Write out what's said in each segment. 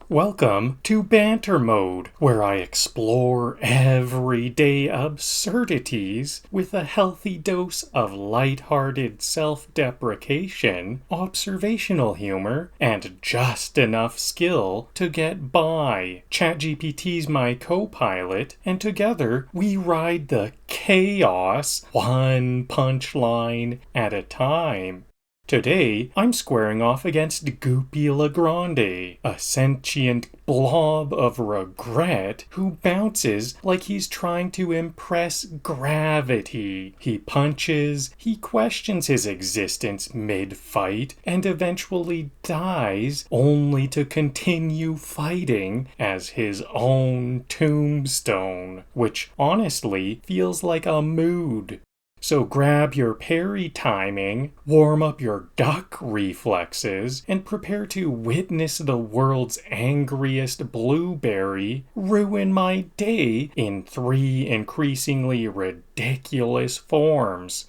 Welcome to BanterMode, where I explore everyday absurdities with a healthy dose of lighthearted self-deprecation, observational humor, and just enough skill to get by. ChatGPT's my co-pilot, and together we ride the chaos one punchline at a time. Today, I'm squaring off against Goopy Le Grande, a sentient blob of regret who bounces like he's trying to impress gravity. He punches, he questions his existence mid-fight, and eventually dies only to continue fighting as his own tombstone, which honestly feels like a mood. So grab your parry timing, warm up your duck reflexes, and prepare to witness the world's angriest blueberry ruin my day in 3 increasingly ridiculous forms.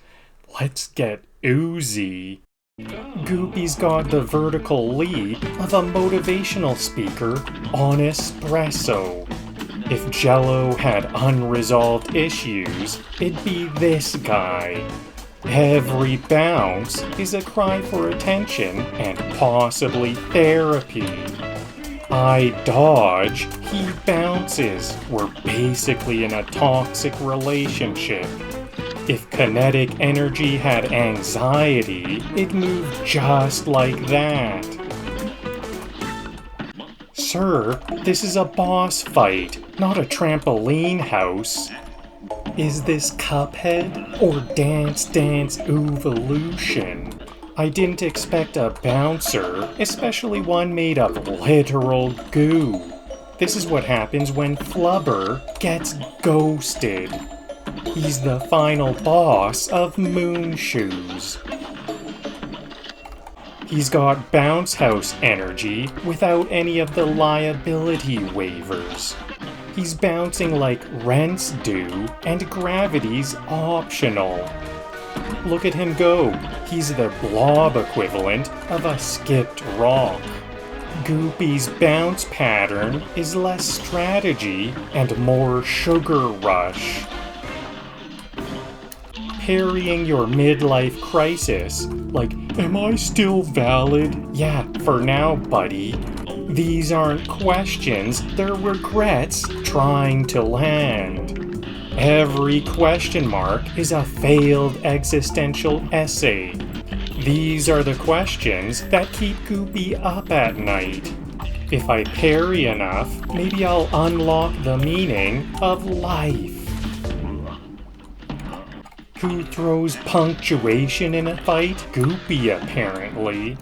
Let's get oozy. Goopy's got the vertical leap of a motivational speaker on espresso. If Jell-O had unresolved issues, it'd be this guy. Every bounce is a cry for attention and possibly therapy. I dodge, he bounces. We're basically in a toxic relationship. If kinetic energy had anxiety, it'd move just like that. Sir, this is a boss fight, not a trampoline house. Is this Cuphead or Dance Dance Evolution? I didn't expect a bouncer, especially one made of literal goo. This is what happens when Flubber gets ghosted. He's the final boss of Moon Shoes. He's got bounce house energy without any of the liability waivers. He's bouncing like rents do, and gravity's optional. Look at him go. He's the blob equivalent of a skipped rock. Goopy's bounce pattern is less strategy and more sugar rush. Parrying your midlife crisis, like, am I still valid? Yeah, for now, buddy. These aren't questions, they're regrets trying to land. Every question mark is a failed existential essay. These are the questions that keep Goopy up at night. If I parry enough, maybe I'll unlock the meaning of life. Who throws punctuation in a fight? Goopy, apparently.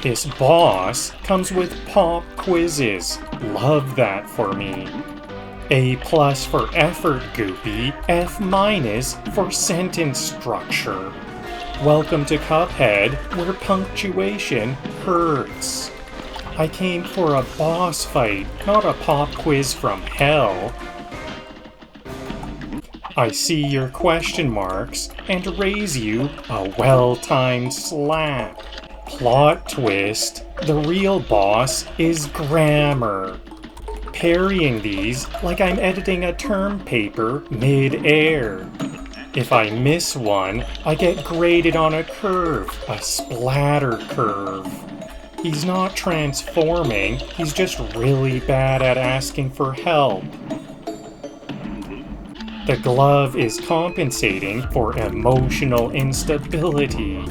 This boss comes with pop quizzes. Love that for me. A+ for effort, Goopy. F- for sentence structure. Welcome to Cuphead, where punctuation hurts. I came for a boss fight, not a pop quiz from hell. I see your question marks and raise you a well-timed slap. Plot twist, the real boss is grammar. Parrying these like I'm editing a term paper mid-air. If I miss one, I get graded on a curve, a splatter curve. He's not transforming, he's just really bad at asking for help. The glove is compensating for emotional instability.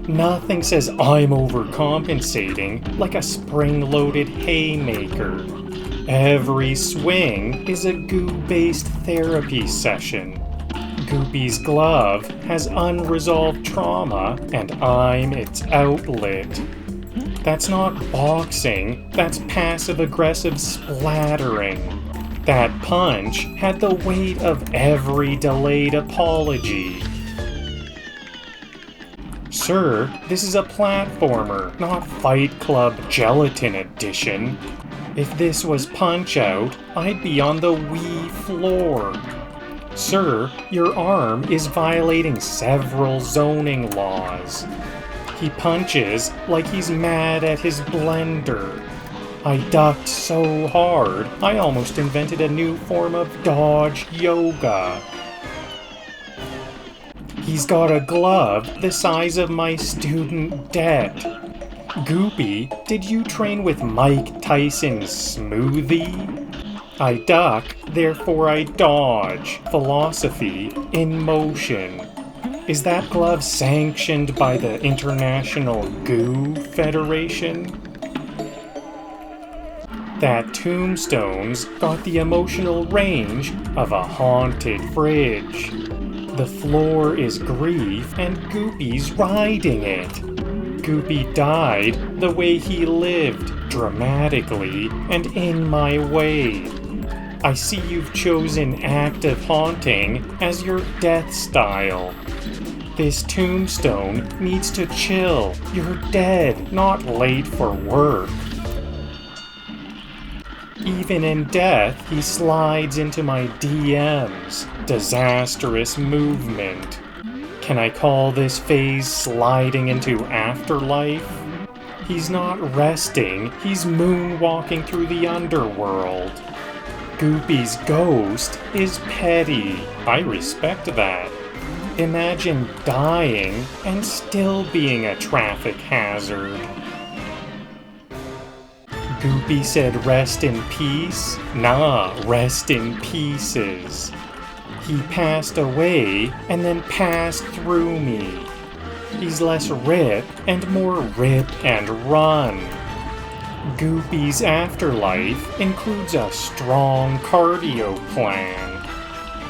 Nothing says I'm overcompensating like a spring-loaded haymaker. Every swing is a goo-based therapy session. Goopy's glove has unresolved trauma, and I'm its outlet. That's not boxing, that's passive-aggressive splattering. That punch had the weight of every delayed apology. Sir, this is a platformer, not Fight Club Gelatin Edition. If this was Punch-Out, I'd be on the Wii floor. Sir, your arm is violating several zoning laws. He punches like he's mad at his blender. I ducked so hard, I almost invented a new form of dodge yoga. He's got a glove the size of my student debt. Goopy, did you train with Mike Tyson's smoothie? I duck, therefore I dodge. Philosophy in motion. Is that glove sanctioned by the International Goo Federation? That tombstone's got the emotional range of a haunted fridge. The floor is grief and Goopy's riding it. Goopy died the way he lived, dramatically and in my way. I see you've chosen active haunting as your death style. This tombstone needs to chill. You're dead, not late for work. Even in death, he slides into my DMs. Disastrous movement. Can I call this phase sliding into afterlife? He's not resting, he's moonwalking through the underworld. Goopy's ghost is petty. I respect that. Imagine dying and still being a traffic hazard. Goopy said rest in peace? Nah, rest in pieces. He passed away and then passed through me. He's less rip and more rip and run. Goopy's afterlife includes a strong cardio plan.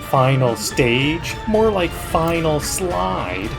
Final stage, more like final slide.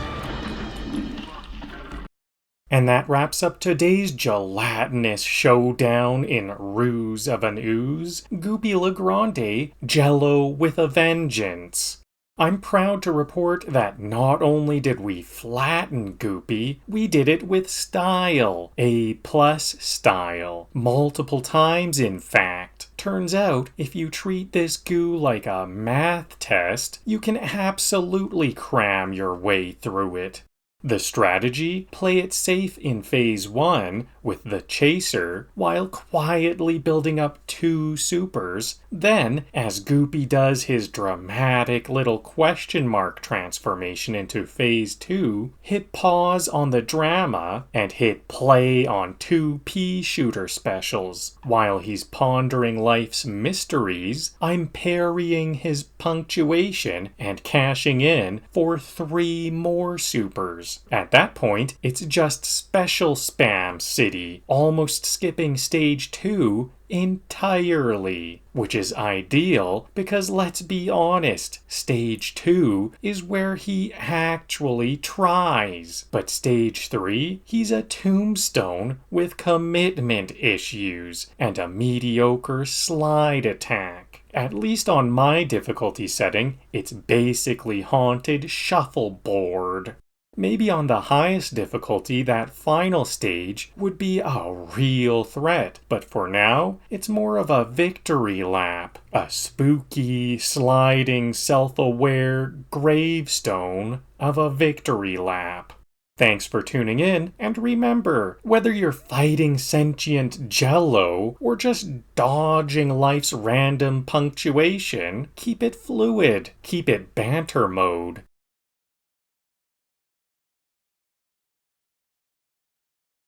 And that wraps up today's gelatinous showdown in Ruse of an Ooze, Goopy Le Grande, Jell-O with a vengeance. I'm proud to report that not only did we flatten Goopy, we did it with style. A+ style. Multiple times, in fact. Turns out, if you treat this goo like a math test, you can absolutely cram your way through it. The strategy? Play it safe in Phase 1 with the Chaser while quietly building up 2 supers. Then, as Goopy does his dramatic little question mark transformation into Phase 2, hit pause on the drama and hit play on 2 pea shooter specials. While he's pondering life's mysteries, I'm parrying his punctuation and cashing in for 3 more supers. At that point, it's just special spam city, almost skipping stage 2 entirely, which is ideal because let's be honest, stage 2 is where he actually tries. But stage 3, he's a tombstone with commitment issues and a mediocre slide attack. At least on my difficulty setting, it's basically haunted shuffleboard. Maybe on the highest difficulty, that final stage would be a real threat, but for now, it's more of a victory lap. A spooky, sliding, self-aware gravestone of a victory lap. Thanks for tuning in, and remember, whether you're fighting sentient Jell-O or just dodging life's random punctuation, keep it fluid, keep it banter mode.